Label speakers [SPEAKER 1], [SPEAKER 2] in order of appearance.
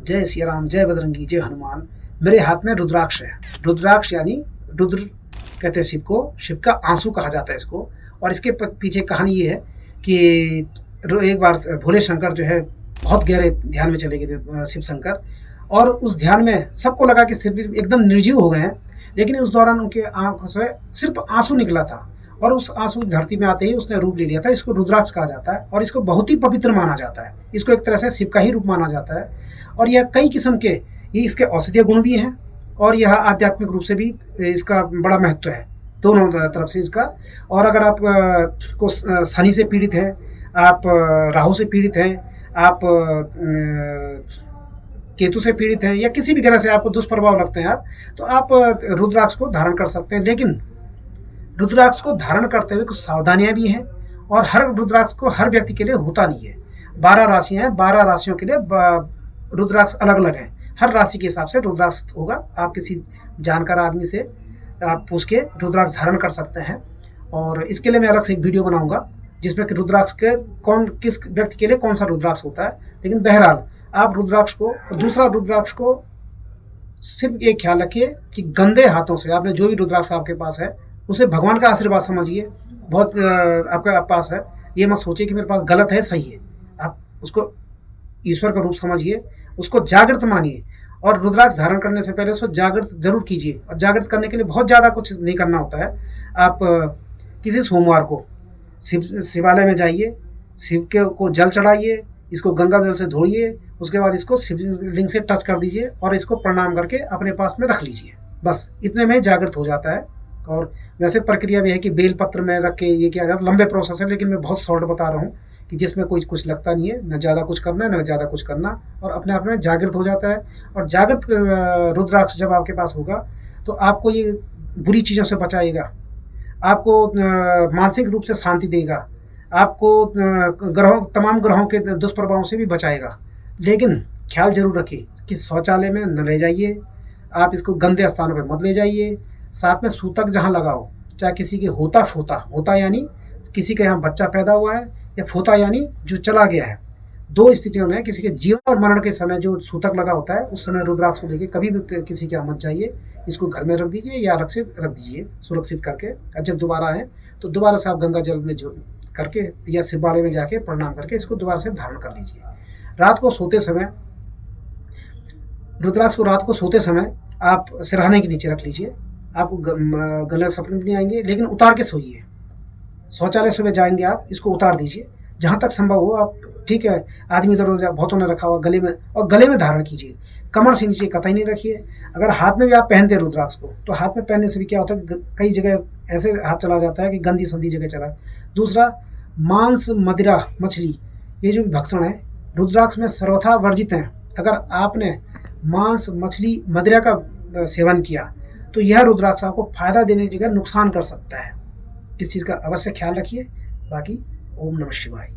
[SPEAKER 1] जय सिया राम, जय बजरंगी, जय हनुमान। मेरे हाथ में रुद्राक्ष है। रुद्राक्ष यानी रुद्र कहते हैं शिव को, शिव का आंसू कहा जाता है इसको। और इसके पीछे कहानी ये है कि एक बार भोले शंकर जो है बहुत गहरे ध्यान में चले गए थे शिव शंकर, और उस ध्यान में सबको लगा कि शिव एकदम निर्जीव हो गए हैं, लेकिन उस दौरान उनके आंखों से सिर्फ आंसू निकला था, और उस आंसू धरती में आते ही उसने रूप ले लिया था। इसको रुद्राक्ष कहा जाता है और इसको बहुत ही पवित्र माना जाता है। इसको एक तरह से शिव का ही रूप माना जाता है। और यह कई किस्म के ये इसके औषधीय गुण भी हैं, और यह आध्यात्मिक रूप से भी इसका बड़ा महत्व है, दोनों तरफ से इसका। और अगर आप को शनि से पीड़ित हैं, आप राहु से पीड़ित हैं, आप केतु से पीड़ित हैं, या किसी भी तरह से आपको दुष्प्रभाव लगते हैं तो आप रुद्राक्ष को धारण कर सकते हैं। लेकिन रुद्राक्ष को धारण करते हुए कुछ सावधानियां भी हैं, और हर रुद्राक्ष को हर व्यक्ति के लिए होता नहीं है। 12 राशियां हैं, 12 राशियों के लिए रुद्राक्ष अलग अलग हैं। हर राशि के हिसाब से रुद्राक्ष होगा। आप किसी जानकार आदमी से आप पूछ के रुद्राक्ष धारण कर सकते हैं। और इसके लिए मैं अलग से एक वीडियो बनाऊंगा जिसमें कि रुद्राक्ष के किस व्यक्ति के लिए कौन सा रुद्राक्ष होता है। लेकिन बहरहाल आप रुद्राक्ष को, दूसरा रुद्राक्ष को सिर्फ एक ख्याल रखिए कि गंदे हाथों से आपने जो भी रुद्राक्ष आपके पास है उसे भगवान का आशीर्वाद समझिए। बहुत आपके पास है, ये मत सोचिए कि मेरे पास गलत है, सही है। आप उसको ईश्वर का रूप समझिए, उसको जागृत मानिए, और रुद्राक्ष धारण करने से पहले उसको जागृत जरूर कीजिए। और जागृत करने के लिए बहुत ज़्यादा कुछ नहीं करना होता है। आप किसी सोमवार को शिवालय में जाइए, शिव के को जल चढ़ाइए, इसको गंगा जल से धोइए, उसके बाद इसको शिवलिंग से टच कर दीजिए और इसको प्रणाम करके अपने पास में रख लीजिए। बस इतने में जागृत हो जाता है। और वैसे प्रक्रिया भी है कि बेल पत्र में रख के ये किया जाता है। लंबे प्रोसेस है, लेकिन मैं बहुत शॉर्ट बता रहा हूँ कि जिसमें कोई कुछ लगता नहीं है, न ज़्यादा कुछ करना है न ज़्यादा कुछ करना, और अपने आप में जागृत हो जाता है। और जागृत रुद्राक्ष जब आपके पास होगा तो आपको ये बुरी चीज़ों से बचाएगा, आपको मानसिक रूप से शांति देगा, आपको तमाम ग्रहों के दुष्प्रभावों से भी बचाएगा। लेकिन ख्याल जरूर रखिए कि शौचालय में न ले जाइए, आप इसको गंदे स्थानों पर मत ले जाइए। साथ में सूतक जहाँ लगाओ, चाहे किसी के होता यानी किसी के यहाँ बच्चा पैदा हुआ है, या फोता यानी जो चला गया है। 2 स्थितियों में, किसी के जीवन और मरण के समय जो सूतक लगा होता है उस समय रुद्राक्ष को लेके कभी भी किसी के यहाँ मत जाइए। इसको घर में रख दीजिए या अलग से रख दीजिए सुरक्षित करके। और जब दोबारा आए तो दोबारा से आप गंगा जल में जो करके या शिवालय में जाके प्रणाम करके इसको दोबारा से धारण कर लीजिए। रात को सोते समय रुद्राक्ष को रात को सोते समय आप सिरहाने के नीचे रख लीजिए। आपको गलत सपने भी नहीं आएंगे, लेकिन उतार के सोइए। शौचालय सुबह जाएंगे आप इसको उतार दीजिए जहाँ तक संभव हो। आप ठीक है, आदमी इधर उधर बहुतों ने रखा हुआ गले में, और गले में धारण कीजिए, कमर से नीचे कतई नहीं रखिए। अगर हाथ में भी आप पहनते हैं रुद्राक्ष को, तो हाथ में पहनने से भी क्या होता है, कई जगह ऐसे हाथ चला जाता है कि गंदी संदी जगह चला। दूसरा, मांस, मदिरा, मछली, ये जो भक्षण है रुद्राक्ष में सर्वथा वर्जित हैं। अगर आपने मांस, मछली, मदिरा का सेवन किया तो यह रुद्राक्ष आपको फायदा देने की जगह नुकसान कर सकता है। इस चीज़ का अवश्य ख्याल रखिए। बाकी ओम नमः शिवाय।